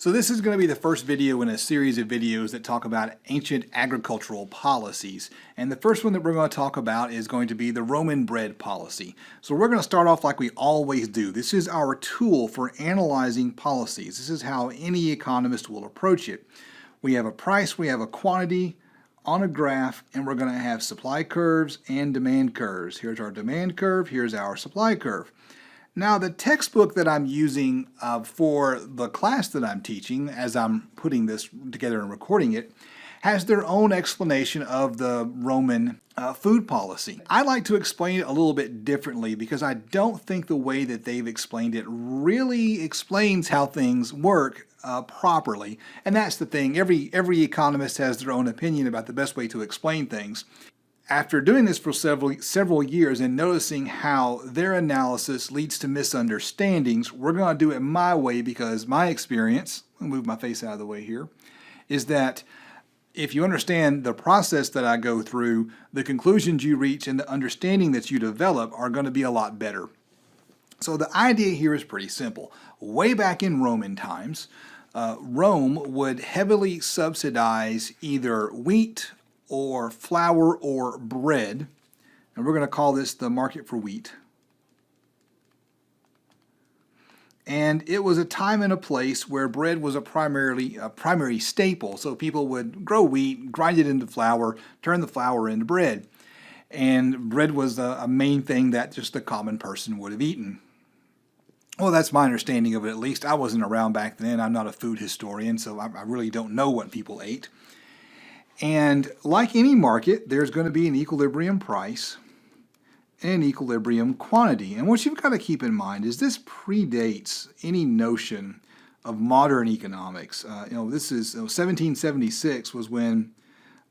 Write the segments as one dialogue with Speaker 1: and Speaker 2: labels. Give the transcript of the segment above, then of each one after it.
Speaker 1: So this is going to be the first video in a series of videos that talk about ancient agricultural policies. And the first one that we're going to talk about is going to be the Roman bread policy. So we're going to start off like we always do. This is our tool for analyzing policies. This is how any economist will approach it. We have a price, we have a quantity on a graph, and we're going to have supply curves and demand curves. Here's our demand curve, here's our supply curve. Now, the textbook that I'm using for the class that I'm teaching, as I'm putting this together and recording it, has their own explanation of the Roman food policy. I like to explain it a little bit differently because I don't think the way that they've explained it really explains how things work properly. And that's the thing. Every economist has their own opinion about the best way to explain things. After doing this for several years and noticing how their analysis leads to misunderstandings, we're going to do it my way because my experience, I'll move my face out of the way here, is that if you understand the process that I go through, the conclusions you reach and the understanding that you develop are going to be a lot better. So the idea here is pretty simple. Way back in Roman times, Rome would heavily subsidize either wheat or flour or bread, and we're going to call this the market for wheat. And it was a time and a place where bread was a primary staple. So people would grow wheat, grind it into flour, turn the flour into bread. And bread was a main thing that just the common person would have eaten. Well, that's my understanding of it at least. I wasn't around back then. I'm not a food historian, so I really don't know what people ate. And like any market, there's going to be an equilibrium price and an equilibrium quantity. And what you've got to keep in mind is this predates any notion of modern economics. This is 1776 was when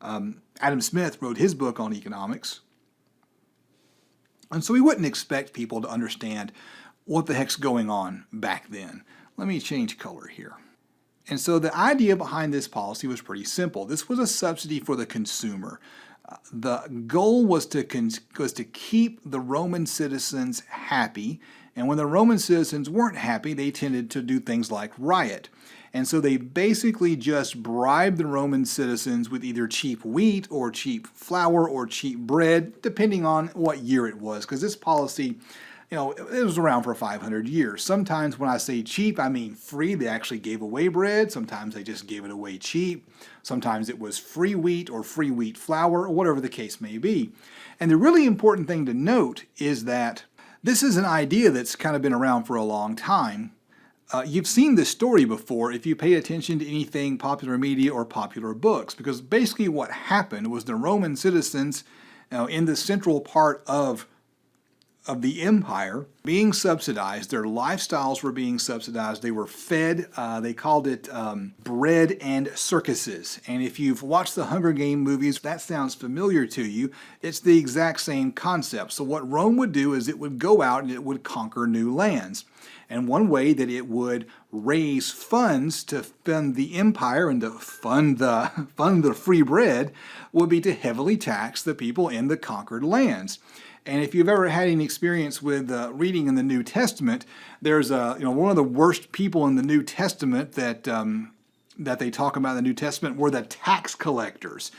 Speaker 1: Adam Smith wrote his book on economics. And so we wouldn't expect people to understand what the heck's going on back then. Let me change color here. And so the idea behind this policy was pretty simple. This was a subsidy for the consumer. The goal was to keep the Roman citizens happy, and when the Roman citizens weren't happy, they tended to do things like riot. And so they basically just bribed the Roman citizens with either cheap wheat or cheap flour or cheap bread, depending on what year it was, because this policy, it was around for 500 years. Sometimes when I say cheap, I mean free. They actually gave away bread. Sometimes they just gave it away cheap. Sometimes it was free wheat or free wheat flour, or whatever the case may be. And the really important thing to note is that this is an idea that's kind of been around for a long time. You've seen this story before if you pay attention to anything popular media or popular books, because basically what happened was the Roman citizens in the central part of the empire being subsidized. Their lifestyles were being subsidized. They were fed, they called it bread and circuses. And if you've watched the Hunger Game movies, that sounds familiar to you. It's the exact same concept. So what Rome would do is it would go out and it would conquer new lands. And one way that it would raise funds to fund the empire and to fund the free bread would be to heavily tax the people in the conquered lands. And if you've ever had any experience with reading in the New Testament, there's one of the worst people in the New Testament that they talk about in the New Testament were the tax collectors.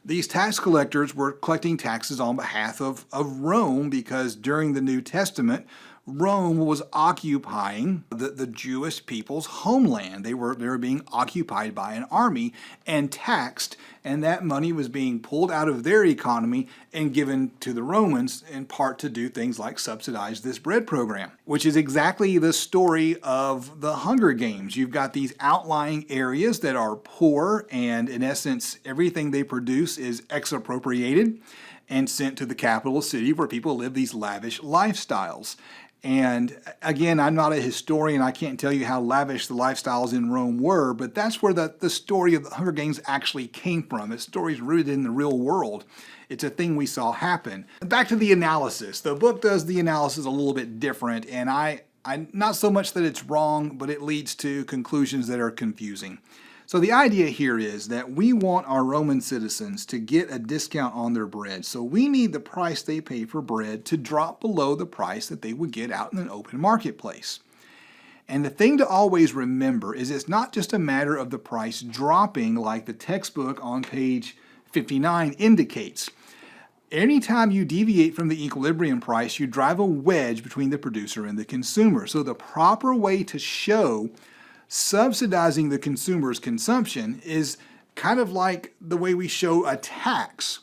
Speaker 1: These tax collectors were collecting taxes on behalf of Rome because during the New Testament, Rome was occupying the Jewish people's homeland. They were being occupied by an army and taxed, and that money was being pulled out of their economy and given to the Romans in part to do things like subsidize this bread program, which is exactly the story of the Hunger Games. You've got these outlying areas that are poor, and in essence, everything they produce is expropriated and sent to the capital city where people live these lavish lifestyles. And again, I'm not a historian. I can't tell you how lavish the lifestyles in Rome were, but that's where the story of the Hunger Games actually came from. It's stories rooted in the real world. It's a thing we saw happen. Back to the analysis. The book does the analysis a little bit different, and I not so much that it's wrong, but it leads to conclusions that are confusing. So the idea here is that we want our Roman citizens to get a discount on their bread. So we need the price they pay for bread to drop below the price that they would get out in an open marketplace. And the thing to always remember is it's not just a matter of the price dropping like the textbook on page 59 indicates. Anytime you deviate from the equilibrium price, you drive a wedge between the producer and the consumer. So the proper way to show subsidizing the consumer's consumption is kind of like the way we show a tax,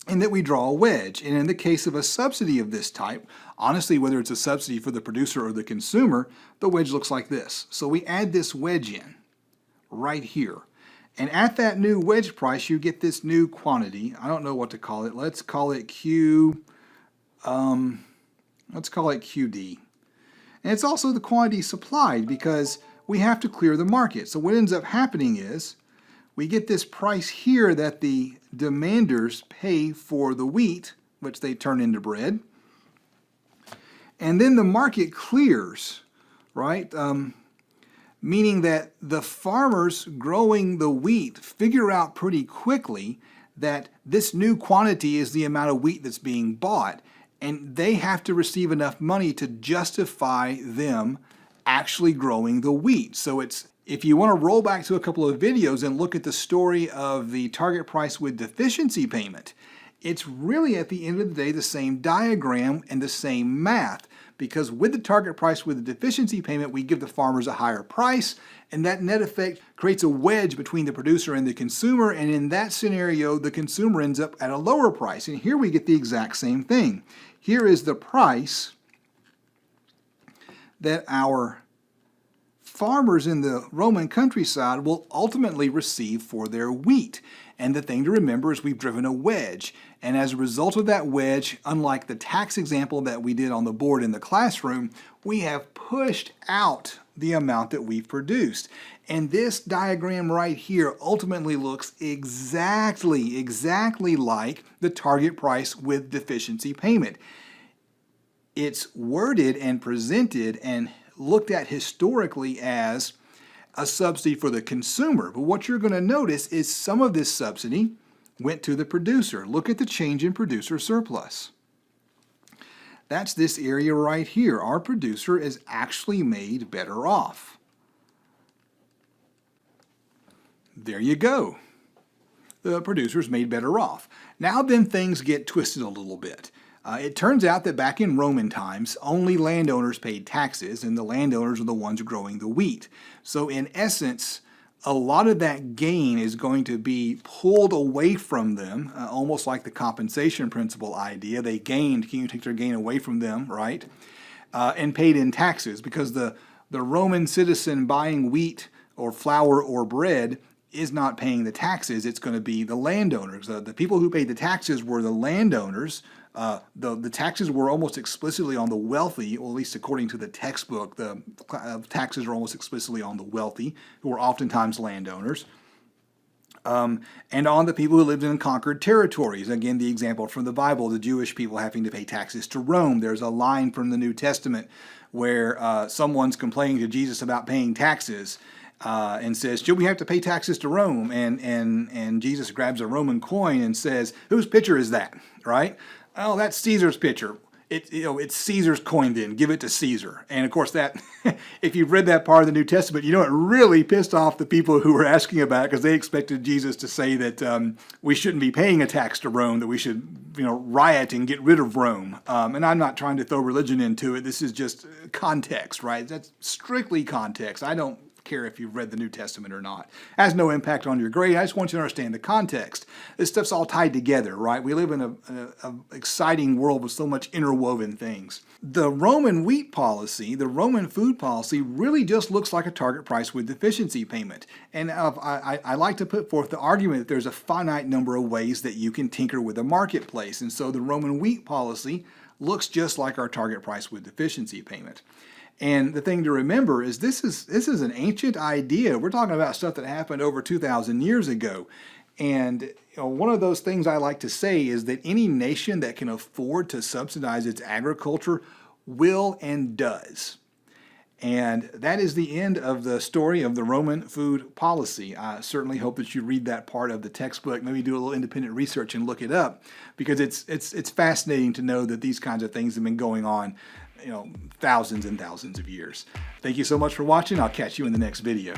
Speaker 1: in that we draw a wedge. And in the case of a subsidy of this type, honestly, whether it's a subsidy for the producer or the consumer, the wedge looks like this. So we add this wedge in right here. And at that new wedge price, you get this new quantity. I don't know what to call it. Let's call it Q. Let's call it QD. And it's also the quantity supplied because we have to clear the market. So what ends up happening is we get this price here that the demanders pay for the wheat, which they turn into bread. And then the market clears, right? Meaning that the farmers growing the wheat figure out pretty quickly that this new quantity is the amount of wheat that's being bought, and they have to receive enough money to justify them actually growing the wheat. So if you want to roll back to a couple of videos and look at the story of the target price with deficiency payment, it's really at the end of the day the same diagram and the same math. Because with the target price with the deficiency payment, we give the farmers a higher price, and that net effect creates a wedge between the producer and the consumer, and in that scenario, the consumer ends up at a lower price. And here we get the exact same thing. Here is the price that our farmers in the Roman countryside will ultimately receive for their wheat. And the thing to remember is we've driven a wedge. And as a result of that wedge, unlike the tax example that we did on the board in the classroom, we have pushed out the amount that we've produced. And this diagram right here ultimately looks exactly like the target price with deficiency payment. It's worded and presented and looked at historically as a subsidy for the consumer. But what you're going to notice is some of this subsidy went to the producer. Look at the change in producer surplus. That's this area right here. Our producer is actually made better off. There you go. The producer's made better off. Now then things get twisted a little bit. It turns out that back in Roman times, only landowners paid taxes, and the landowners are the ones growing the wheat. So in essence, a lot of that gain is going to be pulled away from them, almost like the compensation principle idea. They gained, can you take their gain away from them, right? And paid in taxes, because the Roman citizen buying wheat or flour or bread is not paying the taxes. It's going to be the landowners. The people who paid the taxes were the landowners. The taxes were almost explicitly on the wealthy, or at least according to the textbook, the taxes are almost explicitly on the wealthy, who were oftentimes landowners, and on the people who lived in conquered territories. Again, the example from the Bible, the Jewish people having to pay taxes to Rome. There's a line from the New Testament where someone's complaining to Jesus about paying taxes, and says, should we have to pay taxes to Rome? And Jesus grabs a Roman coin and says, whose pitcher is that, right? Oh, that's Caesar's pitcher. It's Caesar's coin then. Give it to Caesar. And of course that, if you've read that part of the New Testament, you know it really pissed off the people who were asking about it, because they expected Jesus to say that we shouldn't be paying a tax to Rome, that we should riot and get rid of Rome. And I'm not trying to throw religion into it. This is just context, right? That's strictly context. I don't care if you've read the New Testament or not. It has no impact on your grade. I just want you to understand the context. This stuff's all tied together, right? We live in an exciting world with so much interwoven things. The Roman wheat policy, the Roman food policy, really just looks like a target price with deficiency payment. And I like to put forth the argument that there's a finite number of ways that you can tinker with a marketplace. And so the Roman wheat policy looks just like our target price with deficiency payment. And the thing to remember is this is an ancient idea. We're talking about stuff that happened over 2,000 years ago. And one of those things I like to say is that any nation that can afford to subsidize its agriculture will and does. And that is the end of the story of the Roman food policy. I certainly hope that you read that part of the textbook, maybe do a little independent research and look it up, because it's fascinating to know that these kinds of things have been going on thousands and thousands of years. Thank you so much for watching. I'll catch you in the next video.